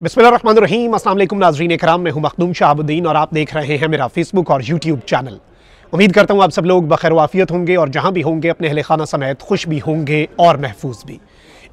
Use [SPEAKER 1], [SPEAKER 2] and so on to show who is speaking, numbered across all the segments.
[SPEAKER 1] बिस्मिल्लाहिर्रहमानिर्रहीम। अस्सलाम वालेकुम नाज़रीन इकराम, मैं हूं मखदूम शहाबुद्दीन और आप देख रहे हैं मेरा फेसबुक और यूट्यूब चैनल। उम्मीद करता हूं आप सब लोग बखैर वाफियत होंगे और जहां भी होंगे अपने अहले खाना समेत खुश भी होंगे और महफूज भी।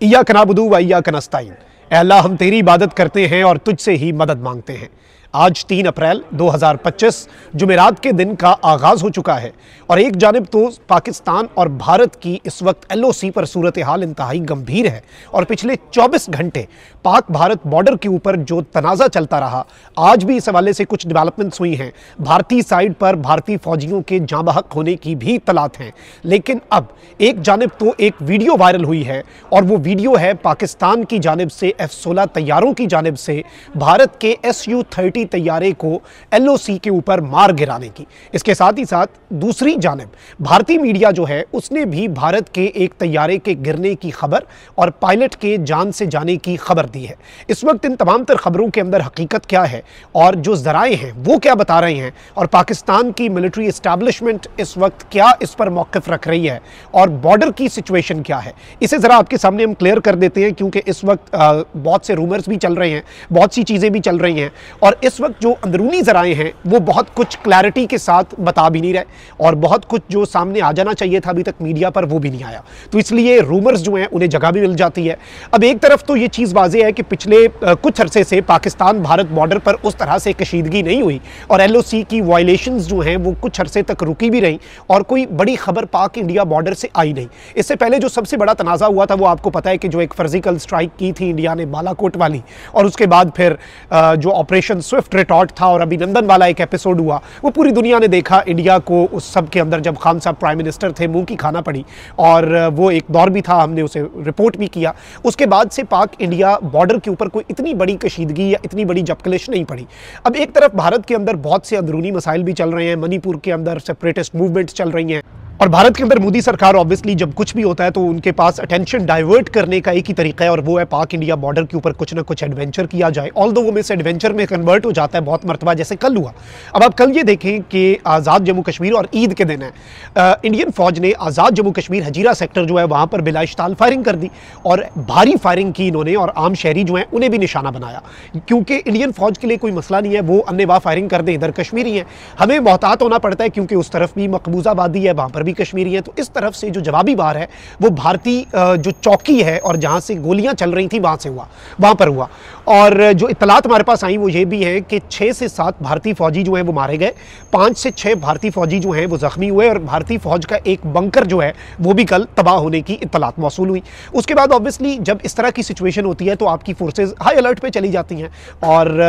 [SPEAKER 1] इय्याका नअबुदु व इय्याका नस्तईन, ऐ अल्लाह हम तेरी इबादत करते हैं और तुझसे ही मदद मांगते हैं। आज 3 अप्रैल 2025 जुमेरात के दिन का आगाज़ हो चुका है और एक जानिब तो पाकिस्तान और भारत की इस वक्त LOC पर सूरत हाल इंतहाई गंभीर है और पिछले 24 घंटे पाक भारत बॉर्डर के ऊपर जो तनाज़ा चलता रहा, आज भी इस हवाले से कुछ डेवलपमेंट्स हुई हैं। भारतीय साइड पर भारतीय फौजियों के जाँ बहक होने की भी इत्तलात हैं, लेकिन अब एक जानिब तो एक वीडियो वायरल हुई है और वो वीडियो है पाकिस्तान की जानिब से F-16 तैयारों की जानिब से भारत के Su-30 तैयारे को LOC के ऊपर मार गिराने की। इसके साथ ही साथ दूसरी जानिब भारतीय मीडिया जो है उसने भी भारत के एक तैयारे के गिरने की खबर और पायलट के जान से जाने की खबर दी है। इस वक्त इन तमाम तर खबरों के अंदर हकीकत क्या है और जो ज़राए हैं वो क्या बता रहे हैं और पाकिस्तान की मिलिट्री एस्टैब्लिशमेंट इस वक्त क्या इस पर मौक़िफ़ रख रही है और बॉर्डर की सिचुएशन क्या है, इसे ज़रा आपके सामने हम क्लियर कर देते हैं, क्योंकि इस वक्त बहुत से रूमर्स भी चल रहे हैं, बहुत सी चीज़ें भी चल रही हैं और इस वक्त जो अंदरूनी ज़राए हैं वो बहुत कुछ क्लैरिटी के साथ बता भी नहीं रहे और बहुत कुछ जो सामने आ जाना चाहिए था अभी तक मीडिया पर वो भी नहीं आया, तो इसलिए रूमर्स जो हैं उन्हें जगह भी मिल जाती है। अब एक तरफ तो ये चीज़ वाज़ेह है कि पिछले कुछ अरसे से पाकिस्तान भारत बॉर्डर पर उस तरह से कशीदगी नहीं हुई और LOC की वायलेशंस जो हैं वो कुछ अरसे तक रुकी भी रहीं और कोई बड़ी खबर पाक इंडिया बॉर्डर से आई नहीं। इससे पहले जो सबसे बड़ा तनाज़ा हुआ था वो आपको पता है कि जो एक सर्जिकल स्ट्राइक की थी इंडिया ने बालाकोट वाली, और उसके बाद फिर जो ऑपरेशन स्विफ्ट रिटॉर्ट था और अभिनंदन वाला एक एपिसोड हुआ, वो पूरी दुनिया ने देखा। इंडिया को उस सब के अंदर जब खान साहब प्राइम मिनिस्टर थे मुंह की खाना पड़ी और वो एक दौर भी था, हमने उसे रिपोर्ट भी किया। उसके बाद से पाक इंडिया बॉर्डर के ऊपर कोई इतनी बड़ी कशीदगी या इतनी बड़ी जबकलिश नहीं पड़ी। अब एक तरफ भारत के अंदर बहुत से अंदरूनी मसाइल भी चल रहे हैं, मणिपुर के अंदर सेपरेटिस्ट मूवमेंट्स चल रही हैं और भारत के अंदर मोदी सरकार ऑब्वियसली जब कुछ भी होता है तो उनके पास अटेंशन डाइवर्ट करने का एक ही तरीका है और वो है पाक इंडिया बॉर्डर के ऊपर कुछ ना कुछ एडवेंचर किया जाए, ऑल्दो वो मिस एडवेंचर में कन्वर्ट हो जाता है बहुत मरतबा, जैसे कल हुआ। अब आप कल ये देखें कि आज़ाद जम्मू कश्मीर और ईद के दिन है, इंडियन फौज ने आज़ाद जम्मू कश्मीर हजीरा सेक्टर जो है वहाँ पर बिलाइश्ताल फायरिंग कर दी और भारी फायरिंग की इन्होंने और आम शहरी जो हैं उन्हें भी निशाना बनाया, क्योंकि इंडियन फौज के लिए कोई मसला नहीं है, वो अन्नेवाह फायरिंग कर दें, इधर कश्मीरी हैं, हमें मोहतात होना पड़ता है क्योंकि उस तरफ भी मकबूजाबादी है, वहाँ पर भी कश्मीरी है। तो इस तरफ से जो जवाबी वार है वो भारतीय जो चौकी है और जहां से गोलियां चल रही थी वहां पर हुआ और जो इत्तलात हमारे पास आई वो ये भी है कि 6 से 7 भारतीय फौजी जो हैं वो मारे गए, 5 से 6 भारतीय फौजी जो हैं वो जख्मी हुए और भारतीय फौज का एक बंकर जो है वो भी कल तबाह होने की इत्तलात मौसूल हुई। उसके बाद ऑब्वियसली जब इस तरह की सिचुएशन होती है तो आपकी फोर्सेज हाई अलर्ट पे चली जाती हैं और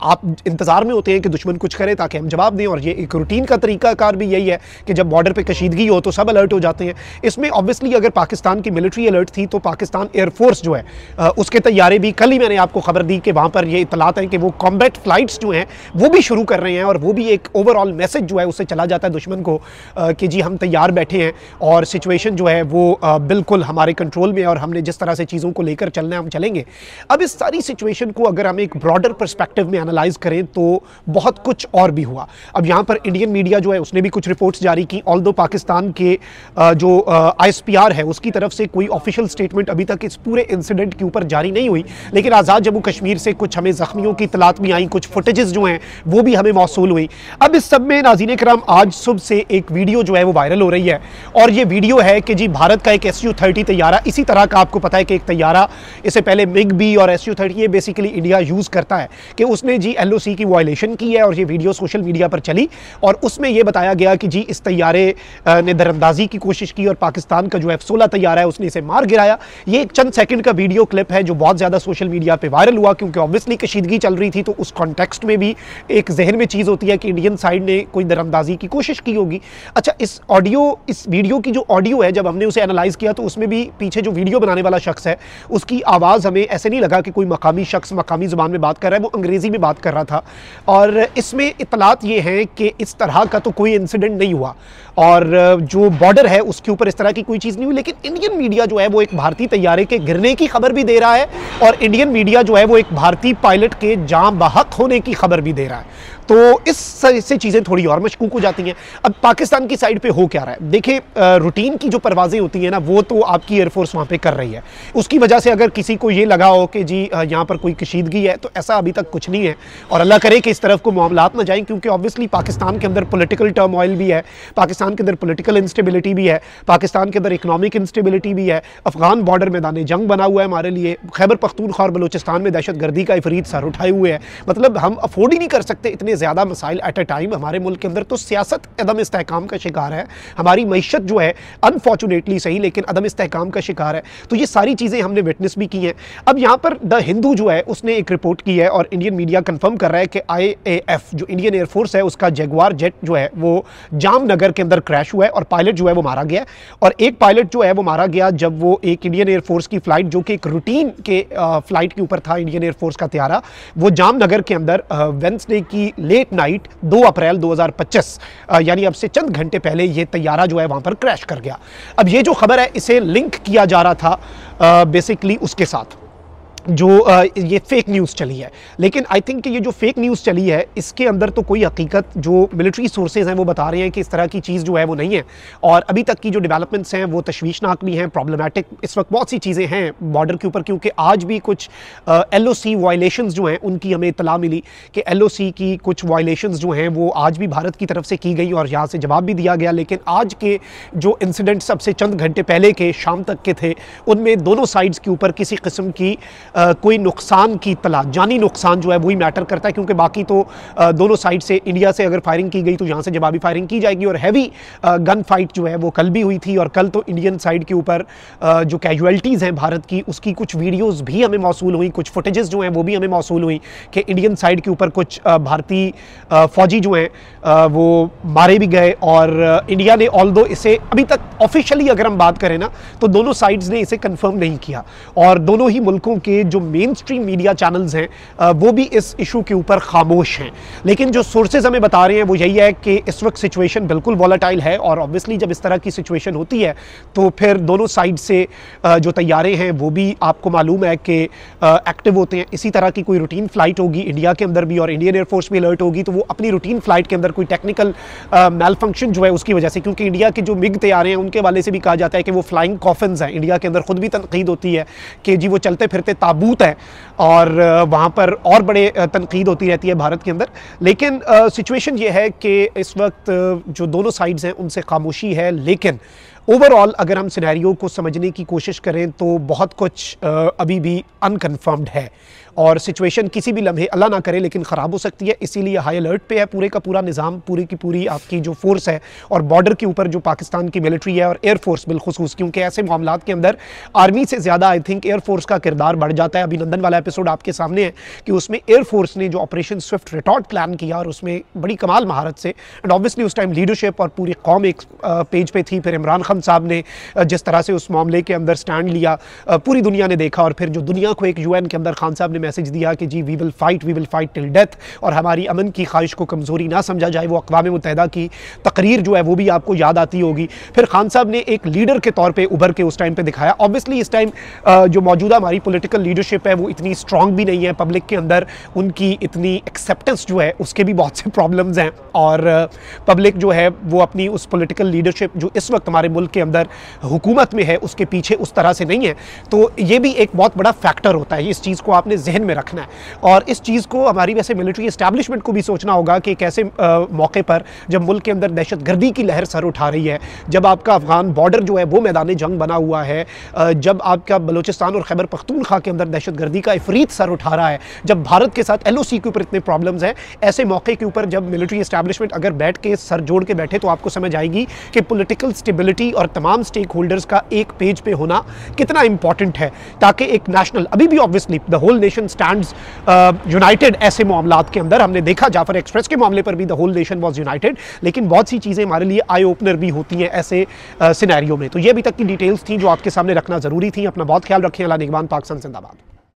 [SPEAKER 1] आप इंतजार में होते हैं कि दुश्मन कुछ करे ताकि हम जवाब दें, और ये एक रूटीन का तरीकाकार भी यही है कि जब बॉर्डर पर कशीदगी हो तो सब अलर्ट हो जाते हैं। इसमें ऑब्वियसली अगर पाकिस्तान की मिलिट्री अलर्ट थी तो पाकिस्तान एयरफोर्स जो है उसके तैयारे भी, कल ही मैंने आपको खबर दी कि वहां पर ये इत्तलात है कि वो कॉम्बैट फ्लाइट्स जो हैं वो भी शुरू कर रहे हैं और वो भी एक ओवरऑल मैसेज जो है उससे चला जाता है दुश्मन को कि जी हम तैयार बैठे हैं और सिचुएशन जो है वो बिल्कुल हमारे कंट्रोल में है और हमने जिस तरह से चीज़ों को लेकर चलना है हम चलेंगे। अब इस सारी सिचुएशन को अगर हम एक ब्रॉडर पर्सपेक्टिव में एनालाइज करें तो बहुत कुछ और भी हुआ। अब यहाँ पर इंडियन मीडिया जो है उसने भी कुछ रिपोर्ट्स जारी की, ऑल्दो पाकिस्तान के जो ISPR है उसकी तरफ से कोई ऑफिशियल स्टेटमेंट अभी तक इस पूरे इंसिडेंट के ऊपर जारी नहीं हुई, लेकिन आज़ाद जम्मू कश्मीर से कुछ हमें जख्मियों की इत्तलात भी आई, कुछ फुटेजेस जो हैं वो भी हमें मौसूल हुई। अब इस सब में नाज़रीन किराम आज सुबह से एक वीडियो जो है वो वायरल हो रही है और ये वीडियो है कि जी भारत का एक Su-30 तैयारा, इसी तरह का आपको पता है कि एक तैयारा इससे पहले MiG-B और Su-30 ये बेसिकली इंडिया यूज़ करता है कि उसने जी LOC की वायलेशन की है और ये वीडियो सोशल मीडिया पर चली और उसमें यह बताया गया कि जी इस तैयारे ने दरअंदाजी की कोशिश की और पाकिस्तान का जो F-16 तैयारा है उसने इसे मार गिराया। ये एक चंद सेकंड का वीडियो क्लिप है जो बहुत ज़्यादा सोशल मीडिया पे वायरल हुआ क्योंकि ऑब्वियसली कशीदगी चल रही थी, तो उस कॉन्टेक्स्ट में भी एक जहन में चीज़ होती है कि इंडियन साइड ने कोई दरअंदाजी की कोशिश की होगी। अच्छा, इस वीडियो की जो ऑडियो है जब हमने उसे एनालाइज किया तो उसमें भी पीछे जो वीडियो बनाने वाला शख्स है उसकी आवाज़ हमें ऐसे नहीं लगा कि कोई मकामी शख्स मकामी ज़ुबान में बात कर रहा है, वो अंग्रेज़ी में बात कर रहा था और इसमें इत्तलात ये हैं कि इस तरह का तो कोई इंसिडेंट नहीं हुआ और जो बॉर्डर है उसके ऊपर इस तरह की कोई चीज़ नहीं हुई, लेकिन इंडियन मीडिया जो है वो एक भारतीय तैयारे के गिरने की खबर भी दे रहा है और इंडियन मीडिया जो है वो एक भारतीय पायलट के जाँ बहक होने की खबर भी दे रहा है। तो इससे चीज़ें थोड़ी और मशकूक हो जाती हैं। अब पाकिस्तान की साइड पे हो क्या रहा है, देखिए रूटीन की जो परवाज़ें होती हैं ना, वो तो आपकी एयरफोर्स वहाँ पे कर रही है। उसकी वजह से अगर किसी को ये लगा हो कि जी यहाँ पर कोई कशीदगी है, तो ऐसा अभी तक कुछ नहीं है, और अल्लाह करे कि इस तरफ को मामलात ना जाएं, क्योंकि ऑब्वियसली पाकिस्तान के अंदर पॉलिटिकल टर्मोइल भी है, पाकिस्तान के अंदर पॉलिटिकल इंस्टेबिलिटी भी है, पाकिस्तान के अंदर इकनॉमिक इंस्टेबिलिटी भी है, अफगान बॉर्डर मैदान जंग बना हुआ है हमारे लिए, खैबर पख्तूनख्वा और बलूचिस्तान में दहशतगर्दी का इफरीत सर उठाए हुए है। मतलब हम अफोर्ड ही नहीं कर सकते इतने ज़्यादा मसाइल एट अ टाइम हमारे मुल्क के अंदर। तो सियासत अदम इस्तेहकाम का शिकार है, हमारी मईशत जो है अनफॉर्चुनेटली सही लेकिन अदम इस्तेहकाम का शिकार है। तो ये सारी चीज़ें हमने विटनेस भी की हैं। अब यहाँ पर द हिंदू जो है उसने एक रिपोर्ट की है और इंडियन मीडिया कंफर्म कर रहा है कि IAF जो इंडियन एयरफोर्स है उसका जगुआर जेट जो है वो जामनगर के अंदर क्रैश हुआ है और पायलट जो है वो मारा गया। और एक पायलट जो है वो मारा गया जब वो एक इंडियन एयरफोर्स की फ़्लाइट जो कि एक रूटीन के फ़्लाइट के ऊपर था, इंडियन एयरफोर्स का त्यारा, वो जामनगर के अंदर वेडनेसडे की लेट नाइट 2 अप्रैल 2025 यानी अब से चंद घंटे पहले ये तैयारा जो है वहाँ पर क्रैश कर गया। अब ये जो खबर है इसे लिंक किया जा रहा था बेसिकली उसके साथ जो ये फेक न्यूज़ चली है, लेकिन आई थिंक कि ये जो फेक न्यूज़ चली है इसके अंदर तो कोई हकीकत जो मिलिट्री सोर्सेज हैं वो बता रहे हैं कि इस तरह की चीज़ जो है वो नहीं है। और अभी तक की जो डेवलपमेंट्स हैं वो तशवीशनाक भी हैं, प्रॉब्लमैटिक इस वक्त बहुत सी चीज़ें हैं बॉर्डर के ऊपर, क्योंकि आज भी कुछ LOC वायलेशंस जो हैं उनकी हमें इत्तला मिली कि LOC की कुछ वायलेशंस जो हैं वो आज भी भारत की तरफ से की गई और यहाँ से जवाब भी दिया गया। लेकिन आज के जो इंसिडेंट सबसे चंद घंटे पहले के शाम तक के थे उनमें दोनों साइड्स के ऊपर किसी किस्म की कोई नुकसान की इत्तला, जानी नुकसान जो है वही मैटर करता है, क्योंकि बाकी तो दोनों साइड से इंडिया से अगर फायरिंग की गई तो यहाँ से जवाबी फायरिंग की जाएगी। और हैवी गन फाइट जो है वो कल भी हुई थी और कल तो इंडियन साइड के ऊपर जो कैजुअल्टीज़ हैं भारत की उसकी कुछ वीडियोज़ भी हमें मौसूल हुई, कुछ फुटेजेस जो हैं वो भी हमें मौसूल हुई कि इंडियन साइड के ऊपर कुछ भारतीय फ़ौजी जो हैं वो मारे भी गए। और इंडिया ने ऑल्दो इसे अभी तक ऑफिशियली अगर हम बात करें ना तो दोनों साइड्स ने इसे कंफर्म नहीं किया और दोनों ही मुल्कों के जो मेन स्ट्रीम मीडिया चैनल्स हैं वो भी इस इशू के ऊपर खामोश हैं। लेकिन जो सोर्सेज हमें बता रहे हैं वो यही है कि इस वक्त सिचुएशन बिल्कुल वॉलेटाइल है और ऑब्वियसली जब इस तरह की सिचुएशन होती है तो फिर दोनों साइड से जो तैयारे हैं वो भी आपको मालूम है कि एक्टिव होते हैं। इसी तरह की कोई रूटीन फ्लाइट होगी इंडिया के अंदर भी और इंडियन एयरफोर्स भी अलर्ट होगी तो वो अपनी रूटीन फ्लाइट के अंदर कोई टेक्निकल मेल फंक्शन जो है उसकी वजह से, क्योंकि इंडिया के जो मिग तैयारे हैं उनके वाले से भी कहा जाता है कि वो फ्लाइंग कॉफिन्स हैं। इंडिया के अंदर खुद भी तनकीद होती है कि जी वो चलते फिरते ताबूत हैं और वहाँ पर और बड़े तनकीद होती रहती है भारत के अंदर। लेकिन सिचुएशन ये है कि इस वक्त जो दोनों साइड्स हैं उनसे खामोशी है। लेकिन ओवरऑल अगर हम सिनेरियो को समझने की कोशिश करें तो बहुत कुछ अभी भी अनकन्फर्म्ड है और सिचुएशन किसी भी लम्हे अल्लाह ना करे लेकिन ख़राब हो सकती है। इसीलिए हाई अलर्ट पे है पूरे का पूरा निज़ाम, पूरी की पूरी आपकी जो फोर्स है और बॉर्डर के ऊपर जो पाकिस्तान की मिलिट्री है और एयरफोर्स बिलखुसूस, क्योंकि ऐसे मामलात के अंदर आर्मी से ज़्यादा आई थिंक एयरफोर्स का किरदार बढ़ जाता है। अभिनंदन वाला एपिसोड आपके सामने है कि उसमें एयरफोर्स ने जो ऑपरेशन स्विफ्ट रिटॉर्ट प्लान किया और उसमें बड़ी कमाल महारत से एंड ऑब्वियसली उस टाइम लीडरशिप और पूरी कौम एक पेज पे थी। फिर इमरान खान साहब ने जिस तरह से उस मामले के अंदर स्टैंड लिया पूरी दुनिया ने देखा और फिर जो दुनिया को एक UN के अंदर खान साहब ने मैसेज दिया कि जी we will fight till death और हमारी अमन की ख्वाहिश को कमज़ोरी ना समझा जाए। वो अक़वाम मुत्तहिदा की तकरीर जो है वो भी आपको याद आती होगी। फिर खान साहब ने एक लीडर के तौर पे उभर के उस टाइम पे दिखाया। ऑब्वियसली इस टाइम जो मौजूदा हमारी पॉलिटिकल लीडरशिप है वो इतनी स्ट्रॉन्ग भी नहीं है, पब्लिक के अंदर उनकी इतनी एक्सेप्टेंस जो है उसके भी बहुत से प्रॉब्लम्स हैं और पब्लिक जो है वो अपनी उस पॉलिटिकल लीडरशिप जो इस वक्त हमारे मुल्क के अंदर हुकूमत में है उसके पीछे उस तरह से नहीं है। तो ये भी एक बहुत बड़ा फैक्टर होता है, इस चीज़ को आपने जहन में रखना है और इस चीज़ को हमारी वैसे मिलिट्री एस्टैब्लिशमेंट को भी सोचना होगा कि कैसे मौके पर जब मुल्क के अंदर दहशतगर्दी की लहर सर उठा रही है, जब आपका अफगान बॉर्डर जो है वो मैदान जंग बना हुआ है, जब आपका बलूचिस्तान और खैबर पख्तूनख्वा के अंदर दहशतगर्दी का इफरीत सर उठा रहा है, जब भारत के साथ LOC के ऊपर इतने प्रॉब्लम्स हैं, ऐसे मौके के ऊपर जब मिलिट्री एस्टैब्लिशमेंट अगर बैठ के सर जोड़ के बैठे तो आपको समझ आएगी कि पॉलिटिकल स्टेबिलिटी और तमाम स्टेक होल्डर्स का एक पेज पे होना कितना इंपॉर्टेंट है, ताकि एक नेशनल अभी भी obviously the whole nation stands united. ऐसे मामलात के अंदर हमने देखा जाफर एक्सप्रेस के मामले पर भी the whole nation was united, लेकिन बहुत सी चीज़ें हमारे लिए आई ओपनर भी होती हैं ऐसे सिनेरियो में। तो ये अभी तक की डिटेल्स थी जो आपके सामने रखना ज़रूरी थी। अपना बहुत ख्याल रखें। अल्लाह निगहबान। पाकिस्तान जिंदाबाद।